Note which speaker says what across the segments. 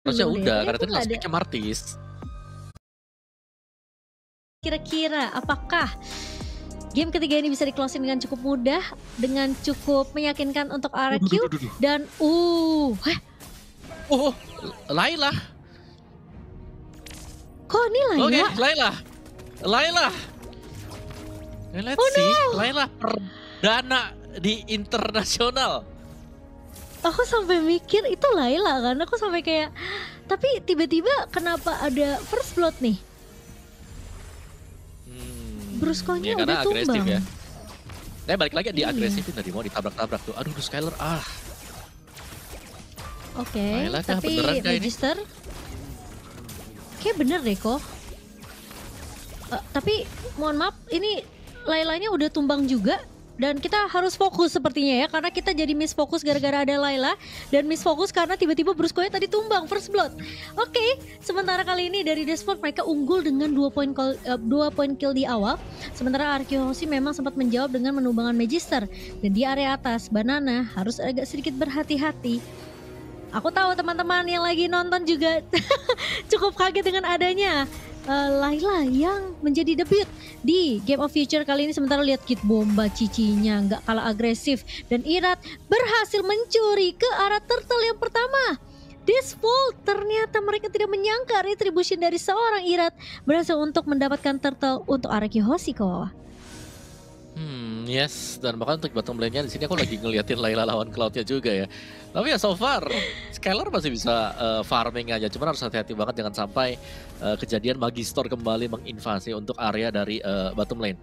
Speaker 1: Harusnya
Speaker 2: Dulu deh,
Speaker 1: udah,
Speaker 2: tadi
Speaker 1: karena
Speaker 2: aku
Speaker 1: tadi
Speaker 2: nggak
Speaker 1: last
Speaker 2: ada.
Speaker 1: pick-nya Martis.
Speaker 2: Kira-kira apakah game ketiga ini bisa di-closing dengan cukup mudah, dengan cukup meyakinkan untuk
Speaker 1: Duh duh
Speaker 2: RRQ
Speaker 1: duh duh duh.
Speaker 2: dan heh,
Speaker 1: Oh, Layla.
Speaker 2: kok ini
Speaker 1: Oke,
Speaker 2: Layla?
Speaker 1: Layla. Layla.
Speaker 2: Oh
Speaker 1: Let's see,
Speaker 2: no!
Speaker 1: Layla perdana di internasional.
Speaker 2: Aku sampai mikir itu Layla kan, aku sampai kayak, tapi tiba-tiba kenapa ada first blood nih?
Speaker 1: Ya
Speaker 2: Brusco-nya udah
Speaker 1: karena agresif
Speaker 2: tumbang.
Speaker 1: ya. Balik lagi di
Speaker 2: Iya.
Speaker 1: agresifin tadi mau ditabrak-tabrak tuh. Aduh, Skyler
Speaker 2: Oke,
Speaker 1: Layla kah?
Speaker 2: tapi
Speaker 1: Beneran kah ini?
Speaker 2: Magister kayak bener deh kok. Tapi mohon maaf, ini Laylanya udah tumbang juga. Dan kita harus fokus sepertinya ya, karena kita jadi miss fokus gara-gara ada Layla. Dan miss fokus karena tiba-tiba Brusco-nya tadi tumbang, first blood. Oke, sementara kali ini dari Desport mereka unggul dengan 2 poin kill di awal. Sementara Arkeosi memang sempat menjawab dengan menumbangkan Magister. Dan di area atas, Banana harus agak sedikit berhati-hati. Aku tahu teman-teman yang lagi nonton juga cukup kaget dengan adanya Layla yang menjadi debut di Game of Future kali ini. Sementara lihat Kit Bomba cicinya nggak kalah agresif dan Irat berhasil mencuri ke arah turtle yang pertama. Disfault, ternyata mereka tidak menyangka retribution dari seorang Irat berhasil untuk mendapatkan turtle untuk Araki Hoshi ke bawah.
Speaker 1: Yes, dan bahkan untuk bottom lane-nya di sini aku lagi ngeliatin Layla lawan Cloud-nya juga ya. Tapi ya so far Skylar masih bisa farming aja, cuman harus hati-hati banget jangan sampai kejadian Magister kembali menginvasi untuk area dari bottom lane.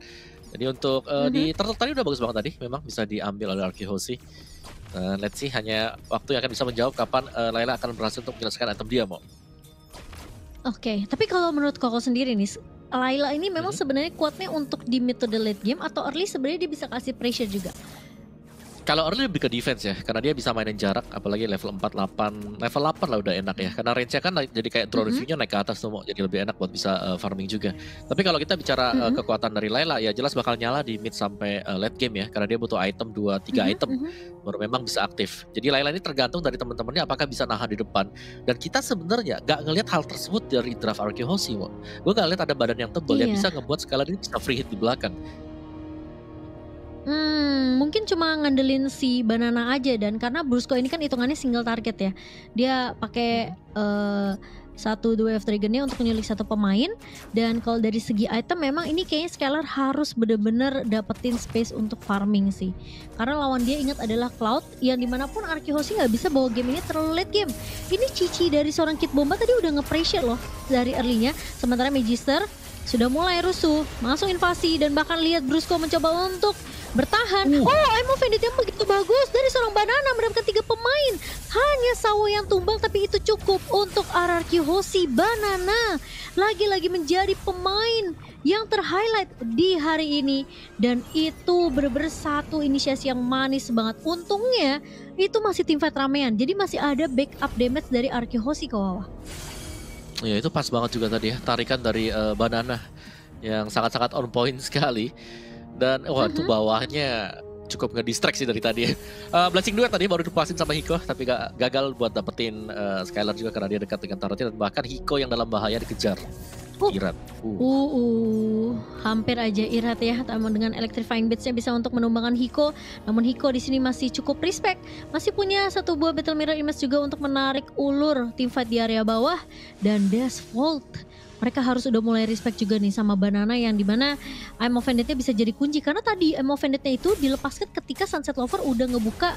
Speaker 1: Jadi untuk di turtle tadi udah bagus banget tadi, memang bisa diambil oleh Arkehosi. Let's see, hanya waktu yang akan bisa menjawab kapan Layla akan berhasil untuk menyelesaikan item dia, Mo.
Speaker 2: Oke, tapi kalau menurut Koko sendiri nih, Layla ini memang sebenarnya kuatnya untuk di mid to the late game atau early sebenarnya dia bisa kasih pressure juga?
Speaker 1: Kalau early lebih ke defense ya, karena dia bisa mainin jarak, apalagi level 4, 8, level 8 lah udah enak ya. Karena range-nya kan jadi kayak draw review-nya naik ke atas tuh, jadi lebih enak buat bisa farming juga. Tapi kalau kita bicara kekuatan dari Layla, ya jelas bakal nyala di mid sampai late game ya, karena dia butuh item 2-3 item, baru memang bisa aktif. Jadi Layla ini tergantung dari teman-temannya apakah bisa nahan di depan. Dan kita sebenarnya gak ngelihat hal tersebut dari draft Arkehosi. Gue gak lihat ada badan yang tebal yang bisa ngebuat Skylar ini bisa free hit di belakang.
Speaker 2: Mungkin cuma ngandelin si Banana aja, dan karena Brusco ini kan hitungannya single target ya. Dia pakai 1-2 Wave Dragon-nya untuk menyulik satu pemain. Dan kalau dari segi item memang ini kayaknya Skylar harus bener-bener dapetin space untuk farming sih. Karena lawan dia ingat adalah Cloud, yang dimanapun Arkehosi nggak bisa bawa game ini terlalu late game. Ini cici dari seorang Kit Bomba tadi udah nge-pressure loh dari early-nya. Sementara Magister sudah mulai rusuh, masuk invasi, dan bahkan lihat Brusco mencoba untuk bertahan. Emo Bandit yang begitu bagus dari seorang Banana mendapatkan 3 pemain. Hanya Sawo yang tumbang, tapi itu cukup untuk RRQ Hoshi. Banana lagi-lagi menjadi pemain yang terhighlight di hari ini, dan itu bener-bener satu inisiasi yang manis banget. Untungnya itu masih teamfight ramean, jadi masih ada backup damage dari RRQ Hoshi ke bawah.
Speaker 1: Ya itu pas banget juga tadi ya, tarikan dari Banana yang sangat-sangat on point sekali. Dan itu bawahnya cukup ngedistraksi dari tadi ya. Blessing 2 tadi baru dipasin sama Hiko, tapi gagal buat dapetin Skylar juga karena dia dekat dengan turretnya, dan bahkan Hiko yang dalam bahaya dikejar Irat.
Speaker 2: Hampir aja Irat ya, namun dengan electrifying bits-nya bisa untuk menumbangkan Hiko. Namun Hiko di sini masih cukup respect, masih punya satu buah Battle Mirror Image juga untuk menarik ulur teamfight di area bawah. Dan Deathvault, mereka harus udah mulai respect juga nih sama Banana, yang dimana I'm Offended-nya bisa jadi kunci. Karena tadi I'm Offended-nya itu dilepaskan ketika Sunset Lover udah ngebuka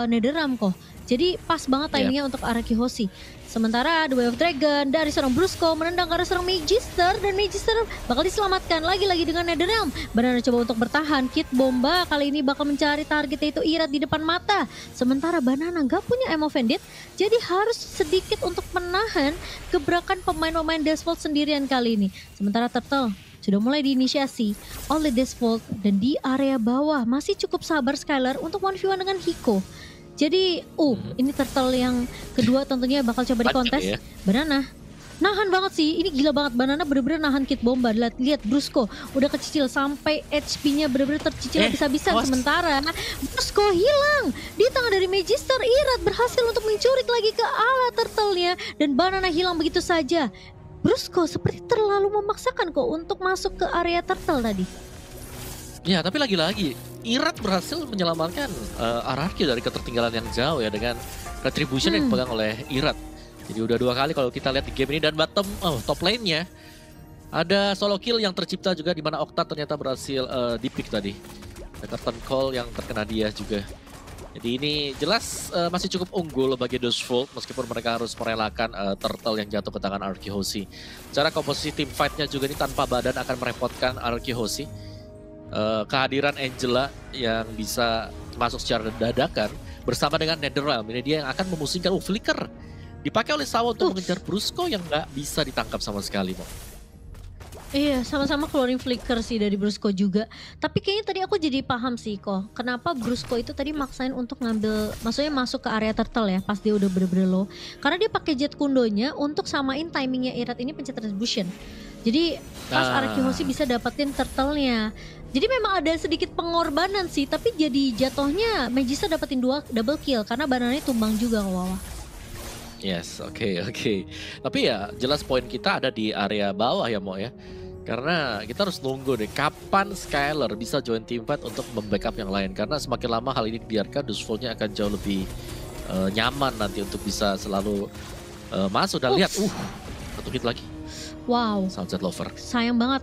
Speaker 2: Netherrealm kok. Jadi pas banget timingnya untuk Araki Hoshi. Sementara The Way of Dragon dari seorang Brusco menendang ke arah seorang Magister, dan Magister bakal diselamatkan lagi-lagi dengan Netherrealm. Banana coba untuk bertahan. Kit Bomba kali ini bakal mencari target, yaitu Irat di depan mata. Sementara Banana gak punya I'm Offended, jadi harus sedikit untuk menahan gebrakan pemain-pemain Deathvault sendirian kali ini. Sementara Turtle sudah mulai diinisiasi oleh Deathvault, dan di area bawah masih cukup sabar Skylar untuk 1v1 dengan Hiko. Jadi ini Turtle yang kedua tentunya bakal coba dikontes. Banana Nahan banget sih, ini gila banget. Banana bener-bener nahan Kid Bomba. Lihat Brusco udah kecil sampai HP-nya bener-bener tercicil habis-habisan. Sementara Brusco hilang di tangan dari Magister. Irat berhasil untuk mencurik lagi ke ala turtle-nya dan Banana hilang begitu saja. Brusco seperti terlalu memaksakan kok untuk masuk ke area turtle tadi.
Speaker 1: Ya, tapi lagi-lagi Irat berhasil menyelamatkan RRQ dari ketertinggalan yang jauh ya dengan retribution yang dipegang oleh Irat. Jadi udah 2 kali kalau kita lihat di game ini dan top lane-nya ada solo kill yang tercipta juga di mana Octa ternyata berhasil di-pick tadi. Ada curtain call yang terkena dia juga. Jadi ini jelas masih cukup unggul bagi Dustful meskipun mereka harus merelakan turtle yang jatuh ke tangan RRQ Hoshi. Cara komposisi team fight-nya juga ini tanpa badan akan merepotkan RRQ Hoshi. Kehadiran Angela yang bisa masuk secara dadakan bersama dengan Netherrealm ini dia yang akan memusingkan Flicker. Dipakai oleh Sawo untuk mengejar Brusco yang nggak bisa ditangkap sama sekali, Mo.
Speaker 2: Iya, sama-sama keluarin flicker sih dari Brusco juga. Tapi kayaknya tadi aku jadi paham sih kok, kenapa Brusco itu tadi maksain untuk ngambil, maksudnya masuk ke area turtle ya, pas dia udah bener-bener low. Karena dia pakai jet kundonya untuk samain timingnya Irat ini pencet retribution. Jadi pas RRQ Hoshi bisa dapetin turtle-nya. Jadi memang ada sedikit pengorbanan sih, tapi jadi jatuhnya Magister dapetin double kill karena banananya tumbang juga ke bawah.
Speaker 1: Yes, oke. Tapi ya jelas poin kita ada di area bawah ya Mo ya. Karena kita harus nunggu deh kapan Skylar bisa join team fight untuk membackup yang lain. Karena semakin lama hal ini dibiarkan, Dustful-nya akan jauh lebih nyaman nanti untuk bisa selalu masuk. Dan lihat, satu hit lagi.
Speaker 2: Wow.
Speaker 1: Sunset Lover.
Speaker 2: Sayang banget.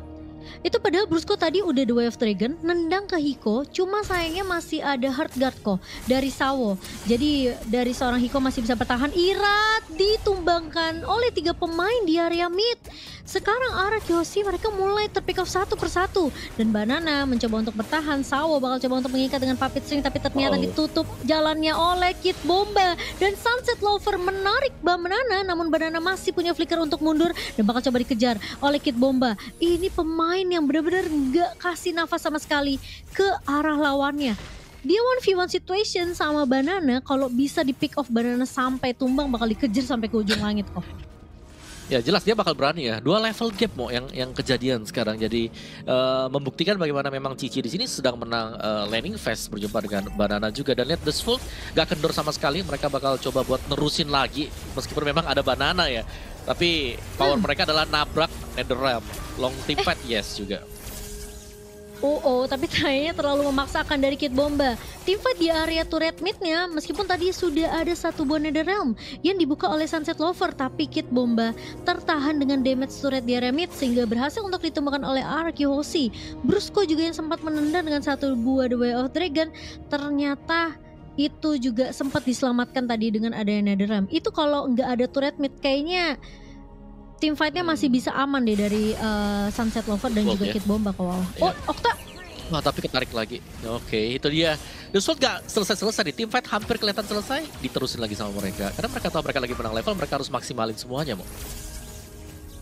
Speaker 2: Itu padahal Brusco tadi udah The Way of Dragon nendang ke Hiko, cuma sayangnya masih ada Heart Guard kok dari Sawo. Jadi dari seorang Hiko masih bisa bertahan. Irat ditumbangkan oleh 3 pemain di area mid. Sekarang RRQ Hoshi mereka mulai terpick off satu persatu dan Banana mencoba untuk bertahan. Sawo bakal coba untuk mengikat dengan puppet string tapi ternyata ditutup jalannya oleh Kid Bomba dan Sunset Lover menarik Banana, namun Banana masih punya flicker untuk mundur dan bakal coba dikejar oleh Kid Bomba. Ini pemain yang benar-benar gak kasih nafas sama sekali ke arah lawannya. Dia 1v1 situation sama Banana, kalau bisa di pick off Banana sampai tumbang bakal dikejar sampai ke ujung langit kok.
Speaker 1: Ya jelas dia bakal berani ya. 2 level gap Mo yang kejadian sekarang. Jadi membuktikan bagaimana memang Cici di sini sedang menang laning phase berjumpa dengan Banana juga. Dan lihat Dustful gak kendor sama sekali. Mereka bakal coba buat nerusin lagi meskipun memang ada Banana ya. Tapi power mereka adalah nabrak Netherrealm. Long team fight yes juga.
Speaker 2: Tapi kayaknya terlalu memaksakan dari Kid Bomba. Teamfight di area turret midnya, meskipun tadi sudah ada satu buah Netherrealm yang dibuka oleh Sunset Lover, tapi Kid Bomba tertahan dengan damage turret di area mid sehingga berhasil untuk ditemukan oleh RRQ Hoshi. Brusco juga yang sempat menendang dengan satu buah The Way of Dragon, ternyata itu juga sempat diselamatkan tadi dengan adanya Netherrealm. Itu kalau nggak ada turret mid kayaknya tim fightnya masih bisa aman deh dari Sunset Lover dan juga Kid Bomba ke bawah. Octa.
Speaker 1: Wah tapi ketarik lagi. Oke, itu dia. Dustful gak selesai-selesai nih. Tim fight hampir kelihatan selesai. Diterusin lagi sama mereka. Karena mereka tahu mereka lagi menang level, mereka harus maksimalin semuanya Mo.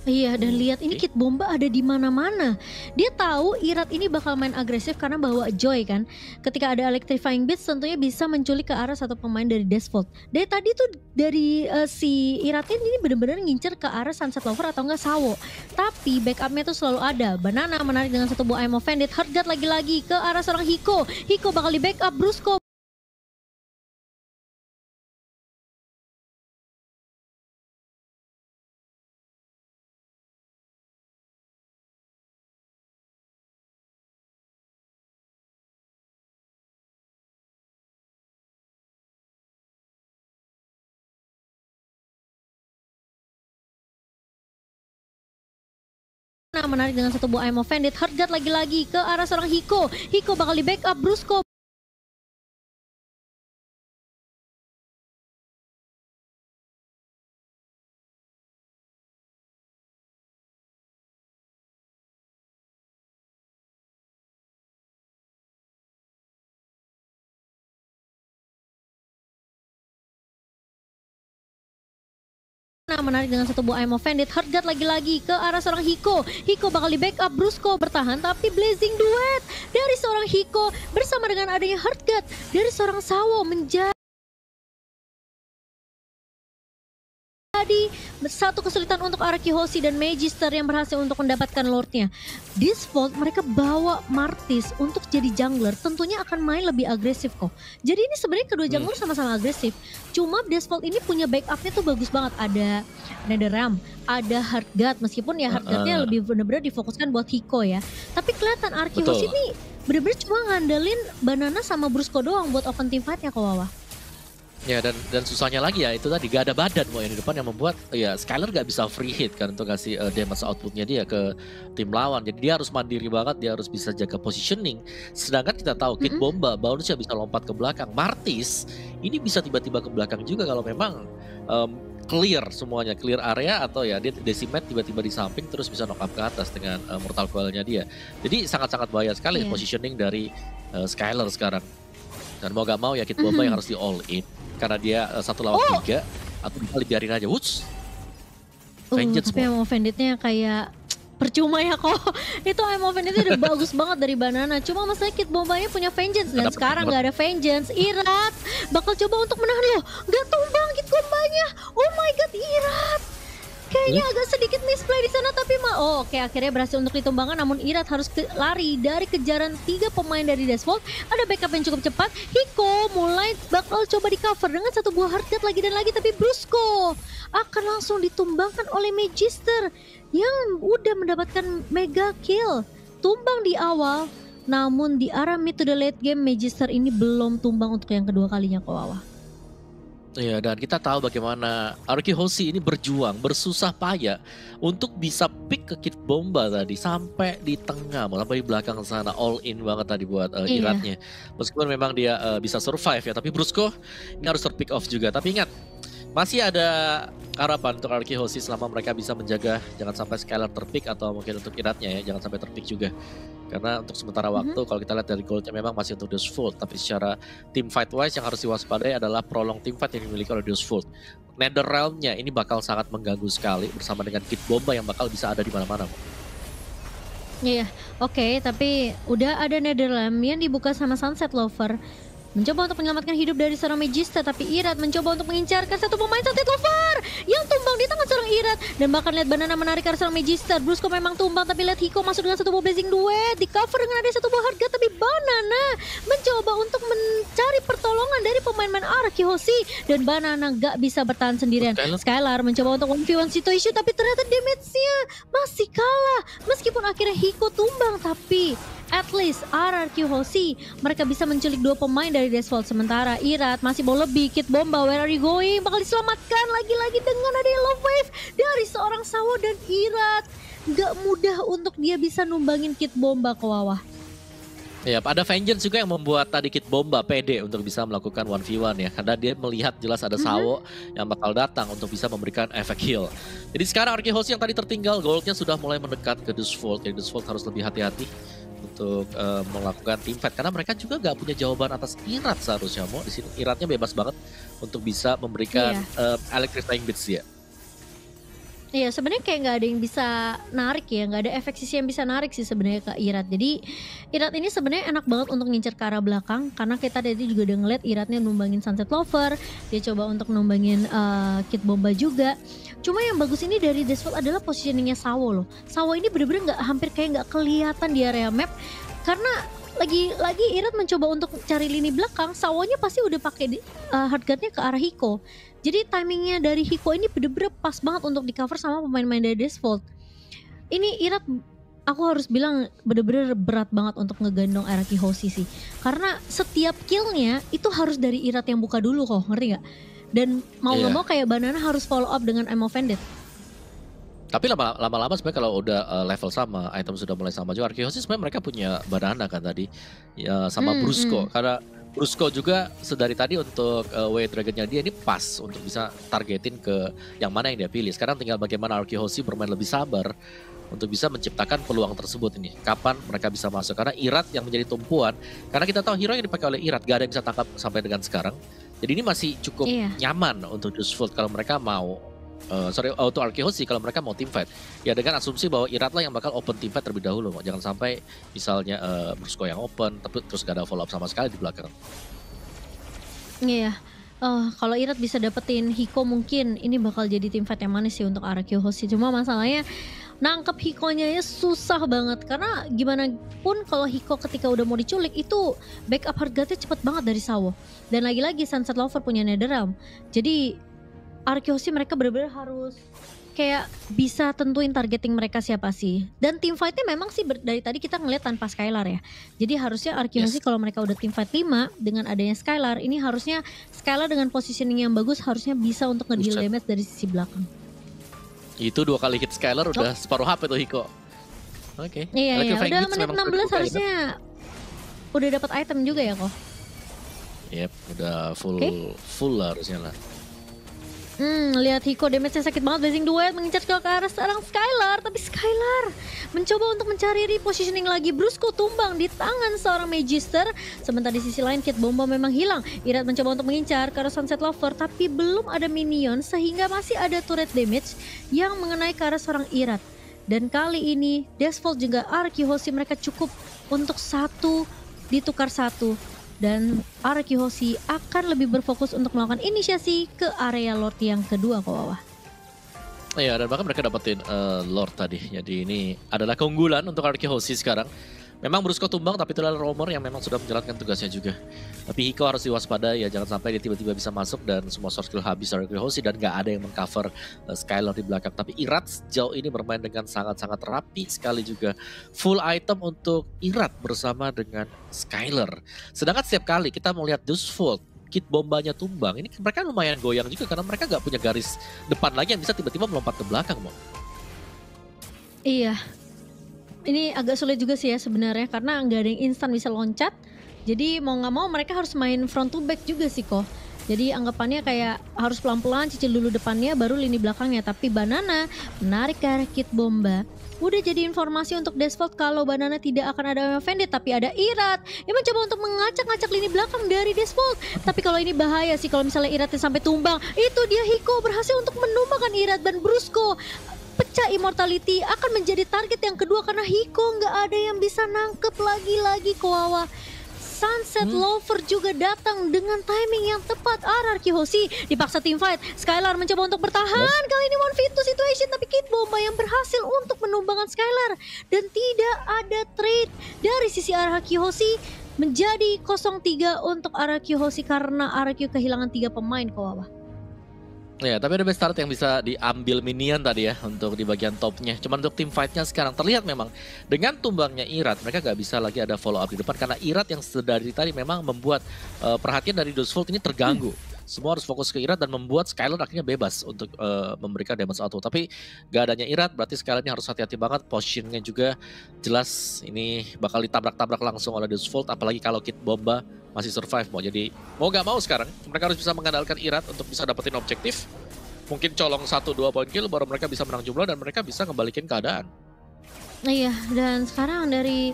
Speaker 2: Iya, dan lihat ini Kid Bomba ada di mana-mana. Dia tahu Irat ini bakal main agresif karena bawa Joy kan. Ketika ada Electrifying Beats tentunya bisa menculik ke arah satu pemain dari Dustful. Dari tadi tuh dari si Irat ini benar-benar ngincer ke arah Sunset Lover atau enggak Sawo. Tapi backupnya tuh selalu ada. Banana menarik dengan satu buah I'm Offended. Heartguard lagi-lagi ke arah seorang Hiko. Hiko bakal di backup Brusco. Menarik dengan satu buah I'm Offended. Heartguard lagi-lagi ke arah seorang Hiko. Hiko bakal di backup Brusco. Menarik dengan satu buah I'm Offended. Heartguard lagi-lagi ke arah seorang Hiko. Hiko bakal di backup Brusco bertahan tapi Blazing Duet dari seorang Hiko bersama dengan adanya Heartguard dari seorang Sawo menjadi satu kesulitan untuk Araki Hoshi dan Magister yang berhasil untuk mendapatkan Lordnya. Disvolt mereka bawa Martis untuk jadi jungler, tentunya akan main lebih agresif kok. Jadi ini sebenarnya kedua jungler sama-sama agresif. Cuma Disvolt ini punya backupnya tuh bagus banget. Ada Netherrealm, ada Heartguard, meskipun ya Heartguardnya lebih bener-bener difokuskan buat Hiko ya. Tapi kelihatan Araki Hoshi ini bener-bener cuma ngandelin Banana sama Brusco doang buat open team fight-nya kok Wawa.
Speaker 1: Ya dan susahnya lagi ya itu tadi gak ada badan mau yang di depan yang membuat ya Skylar gak bisa free hit kan untuk kasih damage outputnya dia ke tim lawan. Jadi dia harus mandiri banget, dia harus bisa jaga positioning. Sedangkan kita tahu Kid Bomba bonusnya bisa lompat ke belakang. Martis ini bisa tiba-tiba ke belakang juga kalau memang clear semuanya, clear area atau ya dia decimate tiba-tiba di samping terus bisa knock up ke atas dengan mortal coil-nya dia. Jadi sangat-sangat bahaya sekali positioning dari Skylar sekarang. Dan mau gak mau ya Kid Bomba yang harus di all in. Karena dia 1 lawan 3 atau bisa dibiarin aja. Woods.
Speaker 2: Tapi Emo Bandit-nya kayak percuma ya kok. Itu Emo Bandit-nya udah bagus banget dari Banana. Cuma masalah Kid Bombanya punya Vengeance. Dan sekarang gak ada Vengeance. Irat bakal coba untuk menahan loh. Gak tumbang Kid Bombanya. Oh my god Irat. Kayaknya agak sedikit misplay di sana tapi oke, akhirnya berhasil untuk ditumbangkan, namun Irat harus lari dari kejaran 3 pemain dari Disvolt. Ada backup yang cukup cepat. Hiko mulai bakal coba di cover dengan 1 buah Heartguard lagi dan lagi, tapi Brusco akan langsung ditumbangkan oleh Magister yang udah mendapatkan mega kill. Tumbang di awal, namun di arah mid to the late game Magister ini belum tumbang untuk yang kedua kalinya ke bawah.
Speaker 1: Iya, dan kita tahu bagaimana Araki Hoshi ini berjuang, bersusah payah untuk bisa pick ke Kid Bomba tadi sampai di tengah, malah di belakang sana, all in banget tadi buat Iratnya. Meskipun memang dia bisa survive ya, tapi Brusco ini harus terpick off juga. Tapi ingat, masih ada harapan untuk Araki Hoshi selama mereka bisa menjaga jangan sampai Skylar terpick atau mungkin untuk Iratnya ya, jangan sampai terpick juga. Karena untuk sementara waktu kalau kita lihat dari goldnya memang masih untuk Disvolt. Tapi secara team fight wise yang harus diwaspadai adalah prolong team fight yang dimiliki oleh Disvolt. Netherrealm-nya ini bakal sangat mengganggu sekali bersama dengan Kid Bomba yang bakal bisa ada di mana-mana.
Speaker 2: Iya, oke, tapi udah ada Netherrealm yang dibuka sama Sunset Lover. Mencoba untuk menyelamatkan hidup dari seorang Magister, tapi Irat mencoba untuk mengincarkan 1 pemain Sunset Lover yang tumbang di tangan seorang Irat. Dan bahkan lihat Banana menarik ke seorang Magister. Brusco memang tumbang, tapi lihat Hiko masuk dengan 1 buah Blazing Duet. Di cover dengan ada 1 buah Heartguard, tapi Banana mencoba untuk mencari pertolongan dari pemain-pemain Araki Hoshi. Dan Banana gak bisa bertahan sendirian. Skylar mencoba untuk 1v1 situation, tapi ternyata damage-nya masih kalah. Meskipun akhirnya Hiko tumbang, tapi at least Araki Hoshi mereka bisa menculik 2 pemain dari Disvolt. Sementara Irat masih mau lebih. Kid Bomba, where are you going? Bakal diselamatkan lagi-lagi dengan ada love wave dari seorang Sawo, dan Irat gak mudah untuk dia bisa numbangin Kid Bomba ke bawah.
Speaker 1: Ya, ada Vengeance juga yang membuat tadi Kid Bomba pede untuk bisa melakukan 1v1 ya. Karena dia melihat jelas ada Sawo yang bakal datang untuk bisa memberikan efek heal. Jadi sekarang Araki Hoshi yang tadi tertinggal, goldnya sudah mulai mendekat ke Disvolt. Jadi Disvolt harus lebih hati-hati untuk melakukan team fight karena mereka juga gak punya jawaban atas Irat seharusnya. Mau di sini Iratnya bebas banget untuk bisa memberikan electrifying beats dia.
Speaker 2: Iya, sebenarnya kayak nggak ada yang bisa narik ya, nggak ada efek sisi yang bisa narik sih sebenarnya ke Irat. Jadi Irat ini sebenarnya enak banget untuk ngincer ke arah belakang karena kita tadi juga udah ngeliat Iratnya numbangin Sunset Lover, dia coba untuk numbangin Kid Bomba juga. Cuma yang bagus ini dari Disvolt adalah positioningnya Sawo loh. Sawo ini bener-bener hampir kayak nggak kelihatan di area map karena lagi Irat mencoba untuk cari lini belakang, Sawonya pasti udah pakai Heartguard-nya ke arah Hiko. Jadi timingnya dari Hiko ini bener-bener pas banget untuk di cover sama pemain-pemain dari Disvolt. Ini Irat aku harus bilang bener-bener berat banget untuk ngegandong Araki Hoshi sih. Karena setiap killnya itu harus dari Irat yang buka dulu kok, ngerti gak? Dan mau gak mau kayak Banana harus follow up dengan Emo Bandit.
Speaker 1: Tapi lama-lama sebenarnya kalau udah level sama, item sudah mulai sama juga. Araki Hoshi sebenarnya mereka punya Banana kan tadi ya, sama Brusco. Karena Brusco juga sedari tadi untuk Way Dragon-nya dia ini pas untuk bisa targetin ke yang mana yang dia pilih. Sekarang tinggal bagaimana Araki Hoshi bermain lebih sabar untuk bisa menciptakan peluang tersebut ini. Kapan mereka bisa masuk, karena Irat yang menjadi tumpuan. Karena kita tahu hero yang dipakai oleh Irat gak ada yang bisa tangkap sampai dengan sekarang. Jadi ini masih cukup nyaman untuk Disvolt kalau mereka mau untuk Araki Hoshi kalau mereka mau team fight. Ya dengan asumsi bahwa Irat lah yang bakal open team fight terlebih dahulu. Jangan sampai misalnya Brusco yang open tapi terus gak ada follow up sama sekali di belakang.
Speaker 2: Iya. Kalau Irat bisa dapetin Hiko mungkin ini bakal jadi tim fight yang manis sih untuk Araki Hoshi. Cuma masalahnya nangkep Hikonya ya susah banget karena gimana pun kalau Hiko ketika udah mau diculik itu backup harganya cepet banget dari Sawo. Dan lagi-lagi Sunset Lover punya Netherrealm. Jadi Araki Hoshi mereka bener-bener harus kayak bisa tentuin targeting mereka siapa sih. Dan tim fightnya memang sih dari tadi kita ngeliat tanpa Skylar ya. Jadi harusnya Araki Hoshi kalau mereka udah tim fight 5 dengan adanya Skylar, ini harusnya Skylar dengan positioning yang bagus harusnya bisa untuk ngedeal damage dari sisi belakang.
Speaker 1: Itu 2 kali hit Skylar udah separuh HP tuh Hiko. Oke.
Speaker 2: Iya, udah menit 16 harusnya udah dapat item juga ya kok.
Speaker 1: Yep, udah full lah harusnya lah.
Speaker 2: Lihat Hiko damage-nya sakit banget, Blazing Duet mengincar ke arah seorang Skylar, tapi Skylar mencoba untuk mencari repositioning lagi. Brusco tumbang di tangan seorang Magister. Sementara di sisi lain Kit Bomba memang hilang. Irat mencoba untuk mengincar ke arah Sunset Lover, tapi belum ada minion sehingga masih ada turret damage yang mengenai ke arah seorang Irat. Dan kali ini Desvolt juga Araki Hoshi mereka cukup untuk 1 ditukar 1. Dan Araki Hoshi akan lebih berfokus untuk melakukan inisiasi ke area Lord yang kedua kok Wawa.
Speaker 1: Iya, dan bahkan mereka dapetin Lord tadi. Jadi ini adalah keunggulan untuk Araki Hoshi sekarang. Memang Brusco tumbang tapi itu adalah roamer yang memang sudah menjalankan tugasnya juga. Tapi Hiko harus diwaspadai ya, jangan sampai dia tiba-tiba bisa masuk dan semua source skill habis Araki Hoshi dan gak ada yang mengcover Skylar di belakang. Tapi Irat sejauh ini bermain dengan sangat-sangat rapi sekali juga. Full item untuk Irat bersama dengan Skylar. Sedangkan setiap kali kita melihat Dusfold, Kit Bombanya tumbang, ini mereka lumayan goyang juga karena mereka gak punya garis depan lagi yang bisa tiba-tiba melompat ke belakang.
Speaker 2: Iya. Ini agak sulit juga sih ya sebenarnya karena nggak ada yang instan bisa loncat. Jadi mau nggak mau mereka harus main front to back juga sih kok. Jadi anggapannya kayak harus pelan-pelan cicil dulu depannya baru lini belakangnya. Tapi Banana menarik ke arah Kit Bomba. Udah jadi informasi untuk Desvolt kalau Banana tidak akan ada offended tapi ada Irat yang mencoba untuk mengacak-ngacak lini belakang dari Desvolt. Tapi kalau ini bahaya sih kalau misalnya Iratnya sampai tumbang. Itu dia Hiko berhasil untuk menumbangkan Irat dan Brusco. Pecah Immortality akan menjadi target yang kedua karena Hiko nggak ada yang bisa nangkep lagi Koawa. Sunset Lover juga datang dengan timing yang tepat. Araki Hoshi dipaksa team fight. Skylar mencoba untuk bertahan. Kali ini 1v2 situation tapi Kit Bomba yang berhasil untuk menumbangkan Skylar. Dan tidak ada trade dari sisi Araki Hoshi. Menjadi 0-3 untuk Araki Hoshi karena Araki kehilangan 3 pemain Koawa.
Speaker 1: Ya, tapi ada best start yang bisa diambil minion tadi ya untuk di bagian topnya. Cuman untuk tim fightnya sekarang terlihat memang dengan tumbangnya Irat mereka gak bisa lagi ada follow up di depan karena Irat yang dari tadi memang membuat perhatian dari Dusfold ini terganggu. Semua harus fokus ke Irat dan membuat Skylar akhirnya bebas untuk memberikan damage auto. Tapi gak adanya Irat berarti Skylar ini harus hati-hati banget. Positionnya juga jelas ini bakal ditabrak-tabrak langsung oleh Dusfold. Apalagi kalau Kit Bomba masih survive jadi mau gak mau sekarang mereka harus bisa mengandalkan Irat untuk bisa dapetin objektif. Mungkin colong 1-2 poin kill baru mereka bisa menang jumlah dan mereka bisa kembalikan keadaan.
Speaker 2: Iya, dan sekarang dari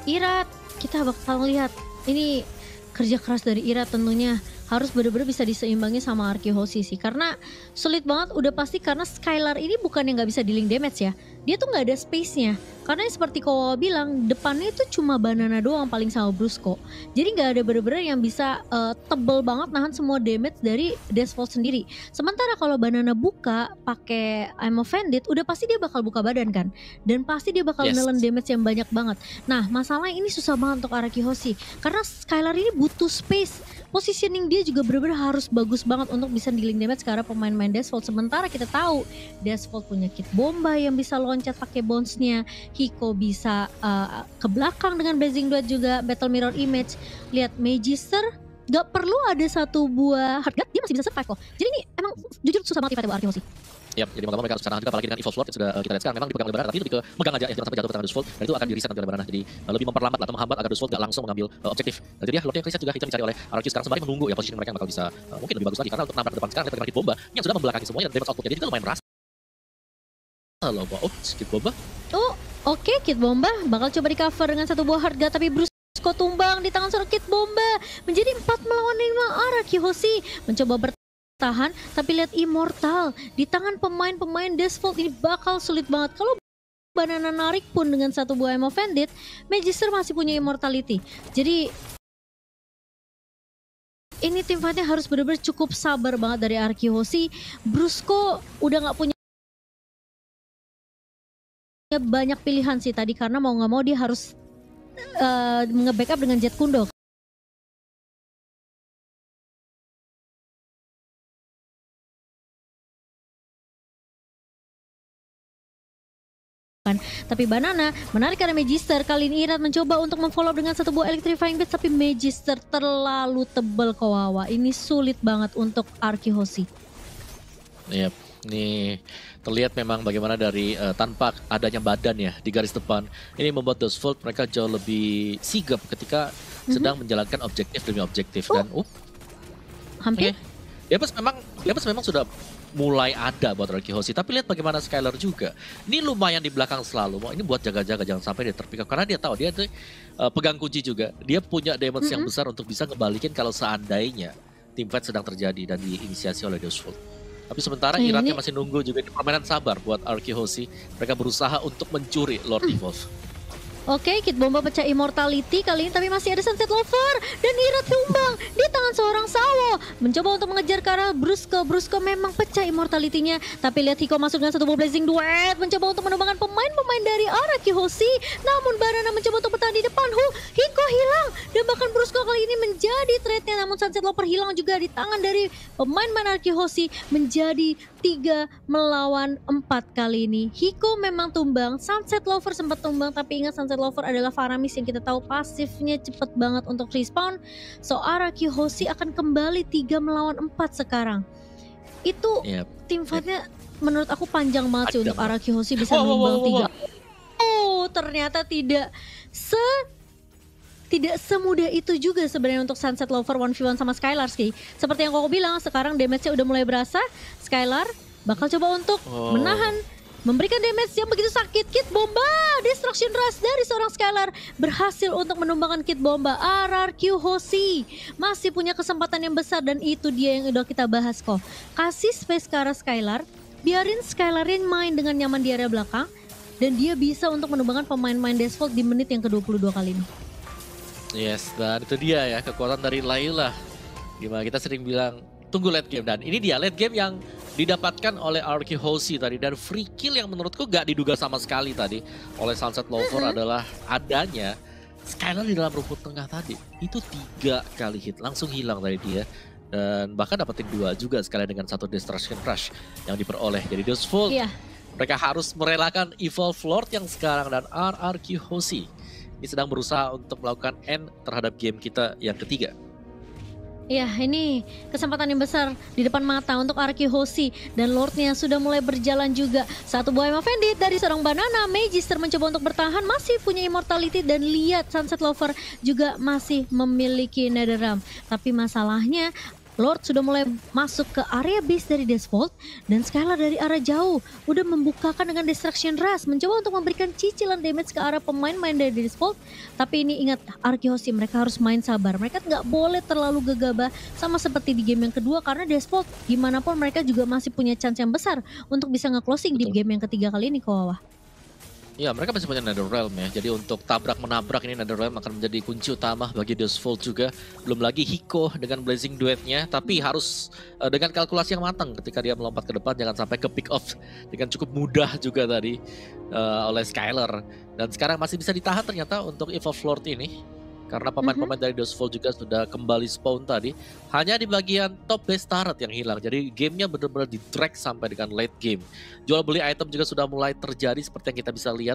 Speaker 2: Irat kita bakal lihat ini kerja keras dari Irat tentunya harus benar-benar bisa diseimbangi sama Araki Hoshi sih karena sulit banget udah pasti karena Skylar ini bukan yang nggak bisa dealing damage ya, dia tuh nggak ada space-nya karena seperti Kowa bilang depannya itu cuma Banana doang paling sama Brusco, jadi nggak ada benar-benar yang bisa tebel banget nahan semua damage dari Desvolt sendiri. Sementara kalau Banana buka pakai I'm Offended udah pasti dia bakal buka badan kan dan pasti dia bakal nelen damage yang banyak banget. Nah masalahnya ini susah banget untuk Araki Hoshi karena Skylar ini butuh space. Positioning dia juga benar-benar harus bagus banget untuk bisa dealing damage ke arah pemain-pemain Desvolt. Sementara kita tahu Desvolt punya Kit Bomba yang bisa loncat pakai bounce-nya. Hiko bisa ke belakang dengan Blazing Duet juga, Battle Mirror Image. Lihat Magister gak perlu ada satu buah hard guard, dia masih bisa survive kok. Jadi ini emang jujur susah banget fight buat Araki Hoshi.
Speaker 1: Yap, jadi mau mereka harus sekarang juga apalagi dengan Evolve Sword yang sudah kita lihat sekarang memang dipegang oleh Banana tapi lebih ke megang aja ya jangan sampai jatuh ke tangan Dusfold dan itu akan di-reset nanti oleh Banana jadi lebih memperlambat atau menghambat agar Dusfold gak langsung mengambil objektif. Jadi ya Lord yang reset juga itu dicari oleh Araki sekarang sembari menunggu ya posisi mereka yang bakal bisa mungkin lebih bagus lagi karena untuk nabrak depan sekarang kita Kit Bomba yang sudah membelakangi semuanya dan damage outputnya jadi itu lumayan merasa. Halo, Kit Bomba.
Speaker 2: Oke, Kit Bomba bakal coba di cover dengan satu buah harga tapi Brusco tumbang di tangan seorang Kit Bomba menjadi 4 melawan 5. Araki Hoshi mencoba tahan tapi lihat Immortal di tangan pemain-pemain Desvolt ini bakal sulit banget. Kalau Banana narik pun dengan satu buah I'm Offended, Magister masih punya Immortality. Jadi ini tim fightnya harus benar-benar cukup sabar banget dari Arkihosi. Brusco udah nggak punya banyak pilihan sih tadi karena mau nggak mau dia harus nge-backup dengan Jet Kundo. Tapi Banana menarik karena Magister. Kali ini Irat mencoba untuk memfollow dengan satu buah Electrifying Blade, tapi Magister terlalu tebal Kawawa. Ini sulit banget untuk Arkihosi.
Speaker 1: Yep. Nih terlihat memang bagaimana dari tanpa adanya badan ya di garis depan. Ini membuat Dustful mereka jauh lebih sigap ketika sedang menjalankan objektif demi objektif. Dan
Speaker 2: hampir.
Speaker 1: Dia pas memang sudah mulai ada buat Arkihosi, tapi lihat bagaimana Skylar juga. Ini lumayan di belakang selalu. Ini buat jaga-jaga jangan sampai dia terpick up karena dia tahu dia tuh pegang kunci juga. Dia punya damage yang besar untuk bisa ngebalikin kalau seandainya teamfight sedang terjadi dan diinisiasi oleh Dustful. Tapi sementara Iratnya masih nunggu juga. Ini permainan sabar buat Arkihosi. Mereka berusaha untuk mencuri Lord Evolve.
Speaker 2: Oke, Kid Bomba pecah Immortality kali ini, tapi masih ada Sunset Lover dan Irat tumbang di tangan seorang Sawo. Mencoba untuk mengejar ke arah Brusco. Brusco memang pecah Immortality-nya, tapi lihat Hiko masuk dengan satu buah Blazing Duet, mencoba untuk menumbangkan pemain-pemain dari Arkihosi. Namun Banana mencoba untuk bertahan di depan. Hiko hilang dan bahkan Brusco kali ini menjadi threat-nya. Namun Sunset Lover hilang juga di tangan dari pemain-pemain Arkihosi, menjadi 3 melawan 4 kali ini. Hiko memang tumbang, Sunset Lover sempat tumbang, tapi ingat Sunset Lover adalah Faramis yang kita tahu pasifnya cepet banget untuk respawn. So Arkihosi akan kembali 3 melawan 4 sekarang. Itu tim fightnya menurut aku panjang banget sih untuk Arkihosi bisa numbang 3. Ternyata tidak semudah itu juga sebenarnya untuk Sunset Lover 1v1 sama Skylar sih. Seperti yang Koko bilang, sekarang damage-nya udah mulai berasa. Skylar bakal coba untuk menahan, memberikan damage yang begitu sakit. Kid Bomba, Destruction Rush dari seorang Skylar berhasil untuk menumbangkan Kid Bomba. Arkihosi masih punya kesempatan yang besar dan itu dia yang udah kita bahas kok. Kasih space ke arah Skylar, biarin Skylarin main dengan nyaman di area belakang dan dia bisa untuk menumbangkan pemain-pemain Default di menit yang ke-22 kali ini.
Speaker 1: Yes, dan itu dia ya kekuatan dari Layla. Gimana kita sering bilang tunggu late game, dan ini dia late game yang didapatkan oleh Arkihosi tadi. Dan free kill yang menurutku gak diduga sama sekali tadi oleh Sunset Lover adalah adanya Skylar di dalam rumput tengah tadi. Itu 3 kali hit langsung hilang tadi dia. Dan bahkan dapetin 2 juga sekalian dengan satu Destruction Rush yang diperoleh. Jadi Dustful mereka harus merelakan Evolve Lord yang sekarang, dan Arkihosi ini sedang berusaha untuk melakukan end terhadap game kita yang ketiga.
Speaker 2: Ya, ini kesempatan yang besar di depan mata untuk Arkihosi dan Lordnya sudah mulai berjalan juga. Satu buah Emma Vendit dari seorang Banana. Magister mencoba untuk bertahan, masih punya Immortality, dan lihat Sunset Lover juga masih memiliki Netherrealm. Tapi masalahnya Lord sudah mulai masuk ke area base dari Default dan Skylar dari arah jauh udah membukakan dengan Destruction Rush, mencoba untuk memberikan cicilan damage ke arah pemain-pemain dari Default. Tapi ini ingat Arkihosi, mereka harus main sabar, mereka nggak boleh terlalu gegabah sama seperti di game yang kedua, karena Default gimana pun mereka juga masih punya chance yang besar untuk bisa nge-closing di game yang ketiga kali ini Kawawa.
Speaker 1: Ya, mereka masih punya Netherrealm ya. Jadi untuk tabrak-menabrak ini Netherrealm akan menjadi kunci utama bagi Dustful juga. Belum lagi Hiko dengan Blazing Duetnya. Tapi harus dengan kalkulasi yang matang ketika dia melompat ke depan. Jangan sampai ke pick off dengan cukup mudah juga tadi oleh Skylar. Dan sekarang masih bisa ditahan ternyata untuk Evolve Lord ini. Karena pemain-pemain dari Dustful juga sudah kembali spawn tadi. Hanya di bagian top base turret yang hilang. Jadi gamenya benar-benar di-drag sampai dengan late game. Jual beli item juga sudah mulai terjadi seperti yang kita bisa lihat.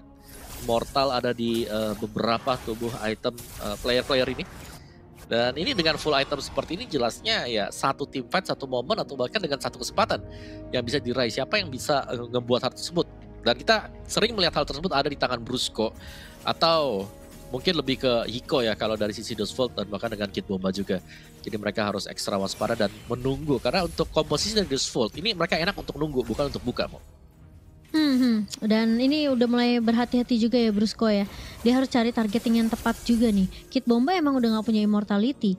Speaker 1: Mortal ada di beberapa tubuh item player-player ini. Dan ini dengan full item seperti ini jelasnya ya satu team fight, satu momen, atau bahkan dengan satu kesempatan yang bisa diraih. Siapa yang bisa ngebuat hal tersebut. Dan kita sering melihat hal tersebut ada di tangan Brusco. Atau mungkin lebih ke Hiko ya kalau dari sisi Dustful, dan bahkan dengan Kid Bomba juga. Jadi mereka harus ekstra waspada dan menunggu. Karena untuk komposisi dari Dustful ini mereka enak untuk nunggu, bukan untuk buka.
Speaker 2: Dan ini udah mulai berhati-hati juga ya Brusco ya. Dia harus cari targeting yang tepat juga nih. Kid Bomba emang udah gak punya Immortality.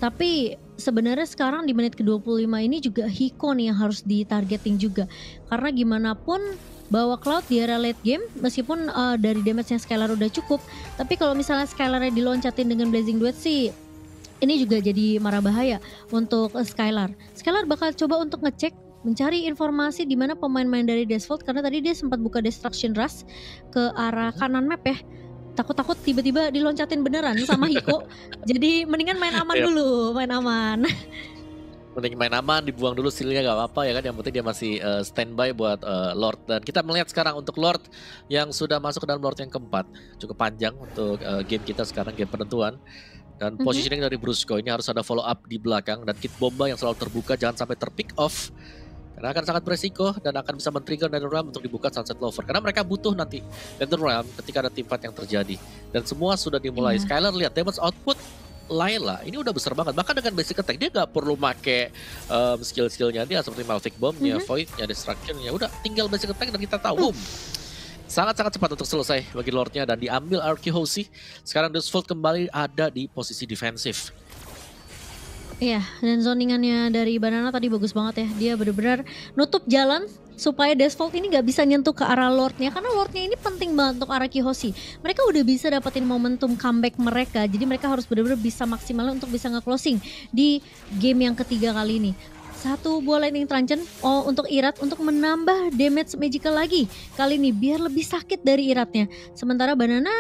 Speaker 2: Tapi sebenarnya sekarang di menit ke-25 ini juga Hiko nih yang harus ditargeting juga. Karena gimana pun bawa Cloud di era late game, meskipun dari damage-nya Skylar udah cukup, tapi kalau misalnya Skylar-nya diloncatin dengan Blazing Duet sih Ini juga jadi marah bahaya untuk Skylar. Skylar bakal coba untuk ngecek mencari informasi di mana pemain-pemain dari Default karena tadi dia sempat buka Destruction Rush ke arah kanan map ya. Takut-takut tiba-tiba diloncatin beneran sama Hiko. Jadi mendingan main aman
Speaker 1: Yap.
Speaker 2: dulu, main aman.
Speaker 1: Mending main aman, dibuang dulu stealnya gak apa-apa ya kan. Yang penting dia masih standby buat Lord. Dan kita melihat sekarang untuk Lord yang sudah masuk ke dalam Lord yang keempat. Cukup panjang untuk game kita sekarang, game penentuan. Dan positioning dari Brusco ini harus ada follow up di belakang. Dan kit bomba yang selalu terbuka jangan sampai terpick off. Karena akan sangat beresiko dan akan bisa men-trigger Nether Realm untuk dibuka Sunset Lover. Karena mereka butuh nanti Nether Realm ketika ada teamfight yang terjadi. Dan semua sudah dimulai. Skylar lihat damage output Layla ini udah besar banget. Bahkan dengan basic attack dia gak perlu make skill-skillnya dia seperti Malfic Bomb-nya, Void-nya, Destruction-nya. Udah tinggal basic attack dan kita tahu. Boom. Sangat-sangat cepat untuk selesai bagi Lord-nya dan diambil Arkehosi. Sekarang Default kembali ada di posisi defensif.
Speaker 2: Iya, dan zoningannya dari Banana tadi bagus banget ya. Dia benar-benar nutup jalan supaya Default ini gak bisa nyentuh ke arah Lordnya. Karena Lordnya ini penting banget untuk arah Kihoshi. Mereka udah bisa dapetin momentum comeback mereka. Jadi mereka harus benar-benar bisa maksimal untuk bisa nge-closing di game yang ketiga kali ini. Satu buah lightning truncheon untuk Irat untuk menambah damage magical lagi. Kali ini biar lebih sakit dari Iratnya. Sementara Banana...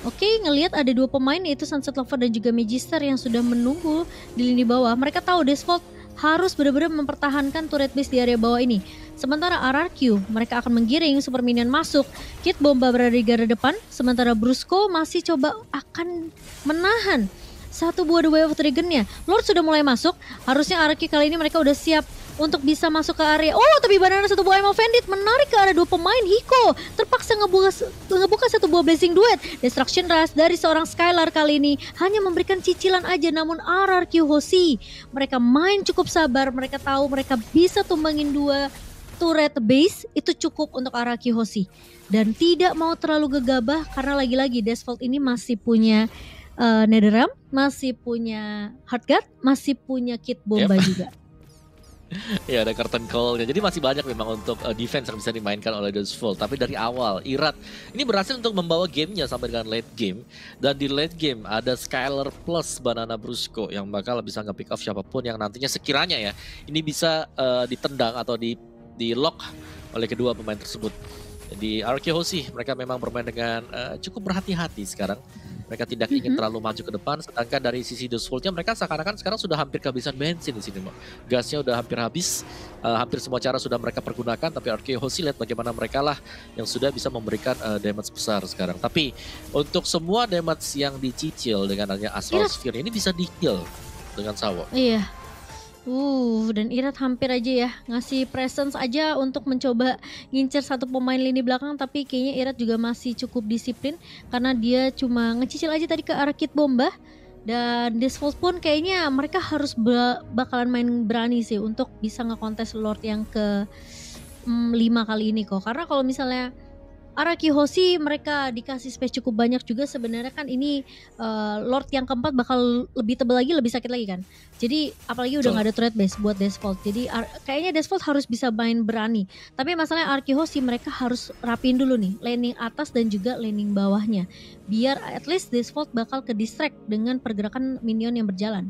Speaker 2: Oke, ngelihat ada dua pemain yaitu Sunset Lover dan juga Magister yang sudah menunggu di lini bawah. Mereka tahu Default harus benar-benar mempertahankan turret base di area bawah ini. Sementara RRQ, mereka akan menggiring super minion masuk. Kit Bomba berada di garda depan, sementara Brusco masih coba akan menahan satu buah The Way of Dragon-nya. Lord sudah mulai masuk, harusnya RRQ kali ini mereka udah siap untuk bisa masuk ke area. Oh, tapi Banana satu buah Emo Bandit menarik ke arah dua pemain. Hiko terpaksa ngebuka satu buah Blazing Duet. Destruction Rush dari seorang Skylar kali ini hanya memberikan cicilan aja, namun RRQ Hoshi mereka main cukup sabar. Mereka tahu mereka bisa tumbangin dua turret base, itu cukup untuk RRQ Hoshi. Dan tidak mau terlalu gegabah karena lagi-lagi Default ini masih punya Netherrealm, masih punya Heartguard, masih punya Kit Bomba juga.
Speaker 1: Ya ada curtain call-nya. Jadi masih banyak memang untuk defense yang bisa dimainkan oleh Default. Tapi dari awal Irat ini berhasil untuk membawa gamenya sampai dengan late game. Dan di late game ada Skylar plus Banana Brusco yang bakal bisa nge-pick off siapapun yang nantinya sekiranya ya ini bisa ditendang atau di lock oleh kedua pemain tersebut. Di Arkehosi mereka memang bermain dengan cukup berhati-hati sekarang. Mereka tidak ingin terlalu maju ke depan, sedangkan dari sisi Default-nya mereka seakan-akan sekarang sudah hampir kehabisan bensin di sini, gasnya udah hampir habis, hampir semua cara sudah mereka pergunakan, tapi Arkehosi lihat bagaimana mereka lah yang sudah bisa memberikan damage besar sekarang. Tapi untuk semua damage yang dicicil dengan adanya Astral Sphere ini bisa di-kill dengan Sawo.
Speaker 2: Iya. Dan Irat hampir aja ya ngasih presence aja untuk mencoba ngincer satu pemain lini belakang, tapi kayaknya Irat juga masih cukup disiplin karena dia cuma ngecicil aja tadi ke arah Kit Bomba. Dan Default pun kayaknya mereka harus bakalan main berani sih untuk bisa ngekontes Lord yang ke 5 kali ini kok. Karena kalau misalnya Araki Hoshi mereka dikasih space cukup banyak juga, sebenarnya kan ini Lord yang keempat bakal lebih tebal lagi, lebih sakit lagi kan. Jadi apalagi udah gak ada turret base buat Default. Jadi kayaknya Default harus bisa main berani. Tapi masalahnya Araki Hoshi mereka harus rapiin dulu nih laning atas dan juga laning bawahnya. Biar at least Default bakal ke distract dengan pergerakan minion yang berjalan.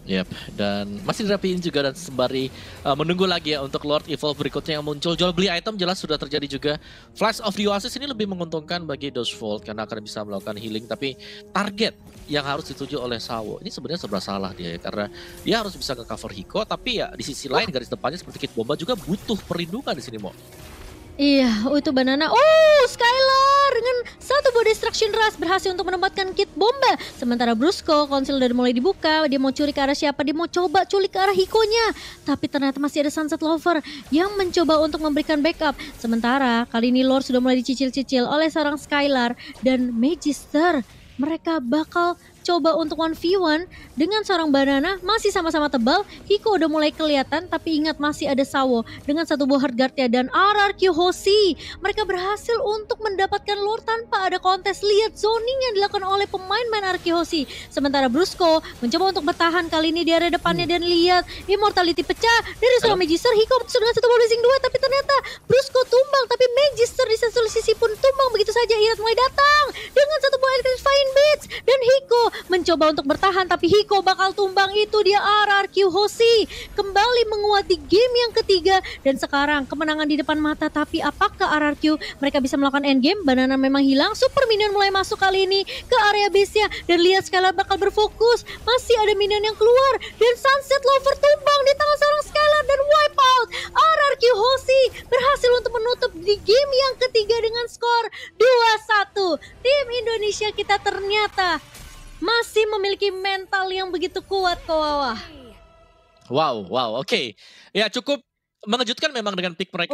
Speaker 1: Yap, dan masih dirapiin juga dan sembari menunggu lagi ya untuk Lord Evolve berikutnya yang muncul. Jual beli item jelas sudah terjadi juga. Flash of the Oasis ini lebih menguntungkan bagi Default karena akan bisa melakukan healing, tapi target yang harus dituju oleh Sawo ini sebenarnya serba salah dia ya, karena dia harus bisa nge-cover Hiko, tapi ya di sisi lain garis depannya seperti Kit Bomba juga butuh perlindungan di sini, Mo.
Speaker 2: Iya, itu Banana. Skylar dengan satu buah Destruction Rush berhasil untuk menempatkan Kit Bomba. Sementara Brusco, konsil udah mulai dibuka. Dia mau curi ke arah siapa? Dia mau coba culik ke arah Hikonya. Tapi ternyata masih ada Sunset Lover yang mencoba untuk memberikan backup. Sementara kali ini Lord sudah mulai dicicil-cicil oleh seorang Skylar dan Magister. Mereka bakal coba untuk 1v1 dengan seorang Banana, masih sama-sama tebal. Hiko udah mulai kelihatan, tapi ingat masih ada Sawo dengan satu buah Heartguard-nya dan RRQ Hoshi. Mereka berhasil untuk mendapatkan Lord tanpa ada kontes. Lihat zoning yang dilakukan oleh pemain-main RRQ Hoshi. Sementara Brusco mencoba untuk bertahan kali ini di area depannya dan lihat Immortality pecah dari seorang Magister. Hiko sudah satu buah Blazing Duet, tapi ternyata Brusco tumbang, tapi Magister di satu sisi pun tumbang begitu saja. Irat mulai datang dengan satu buah Electrifying Beats dan Hiko mencoba mencoba untuk bertahan, tapi Hiko bakal tumbang. Itu dia RRQ Hoshi kembali menguat di game yang ketiga, dan sekarang kemenangan di depan mata. Tapi apakah RRQ mereka bisa melakukan endgame? Banana memang hilang, super minion mulai masuk kali ini ke area base-nya, dan lihat Skylar bakal berfokus. Masih ada minion yang keluar, dan Sunset Lover tumbang di tangan seorang Skylar dan wipe out. RRQ Hoshi berhasil untuk menutup di game yang ketiga dengan skor 2-1. Tim Indonesia kita ternyata masih memiliki mental yang begitu kuat, Kawawa.
Speaker 1: Wow, oke. Ya cukup mengejutkan memang dengan pick mereka.